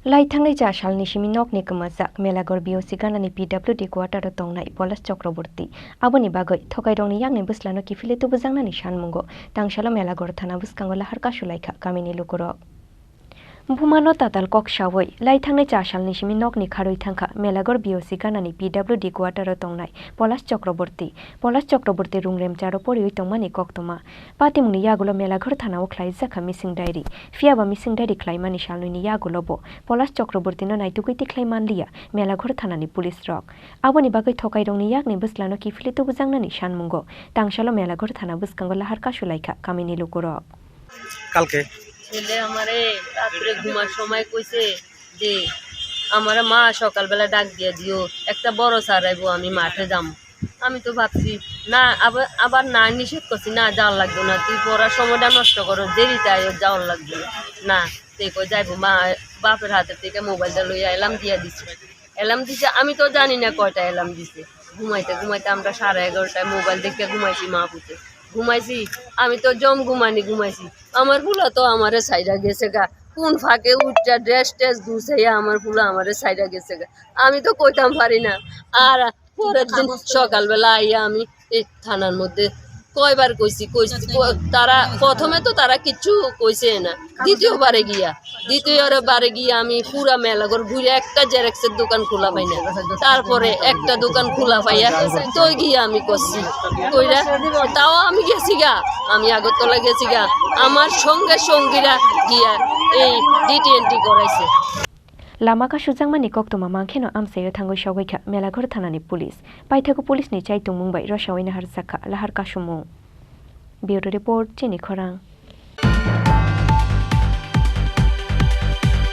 लाइथांनाय जा सालनि सिमिनकनि गोमाजाक मेलागर बिओसि गानानि PWD quarter तंनाय पलाश चक्रवर्ती आबोनि बागै थगायदंनि यागनि बुस्लानो किफिले तो बुजांनानि सानमुंगो तांशाला मेलागर थाना बुस्कांगो लाहार कासुलायखा गामिनि लुगुरक बुमानो ताताल कक्सावै लाइथांनाय जा सालनि सिमिनकनि खारुइ थांखा मेलागर बिओसि गानानि पिडब्लिउडि क्वार्टार तंनाय पलाश चक्रवर्ती रुंग्रेम चारो परियै तंमानि कक्तमा पातिमुनि यागुलो मेलाघर थाना उख्लाय जाखा मिसिं डायरी फियाबा मिसिं डायरी ख्लाइमानि सालनि यागुलोबो पलाश चक्रवर्तीनो नायतुगैति ख्लाइमानलिया मेलाघर थानानि पुलिस रक आबोनि बागै थकाइरंनि यागनि बुस्लानो किफिलितो बुजांनानि सानमुंगो तांशालो मेलाघर थाना बुस्कांगो लाहार कासुलायखा कामिनि लुगुरक কালকে ছেলে আমারে রাত্রে ঘুমার সময় কইছে যে আমার মা সকালবেলা ডাক দিয়ে দিও একটা বড় সারাইবো আমি মাঠে যাম। আমি তো ভাবছি না, আবার না নিষেধ করছি না যাওয়ার লাগবে না, তুই পড়ার সময়টা নষ্ট করো, দেরিতে আয়, যাওয়ার লাগবে না। তুই কই যাইবো মা, বাপের হাতের থেকে মোবাইলটা লইয়া অ্যালার্ম দিছে। আমি তো জানি না কয়টা অ্যালার্ম দিছে। ঘুমাইতে আমরা 11:30টায় মোবাইল দেখে ঘুমাইছি, মা পুতে ঘুমাইছি। আমি তো জম ঘুমাইছি। আমার ফুলা তো আমারে সাইডা গেছে গা, কোন ফাঁকে উঠটা ড্রেস গুছাইয়া আমার ফুলা আমারে সাইডা গেছে গা। আমি তো কইতাম পারি না। আর পরের দিন সকালবেলা আইয়া আমি এই থানার মধ্যে কয়বার কইছি তারা প্রথমে তো তারা কিচ্ছু কইছে না। দ্বিতীয়বারে গিয়া আমি পুরা মেলাঘর ঘুরে একটা জেরক্সের দোকান খোলা পাই না। তারপরে একটা দোকান খোলা পাইয়া তো গিয়া আমি করছি কইরা, তাও আমি গেছি গা, আমি আগরতলা গেছি গা, আমার সঙ্গীরা গিয়া এই ডিটিএনটি করাইছে। लामाका सुजांमानि कक्तमा मांखेनो आमसेयो थांगै सावगैखा मेलाघर थानानि पुलिस पाइथाको पुलिसनि चाइतुं मुंबाय रसावै नाहार जाखा लाहार कासुमु ब्यूरो रिपोर्ट चिनि खरां।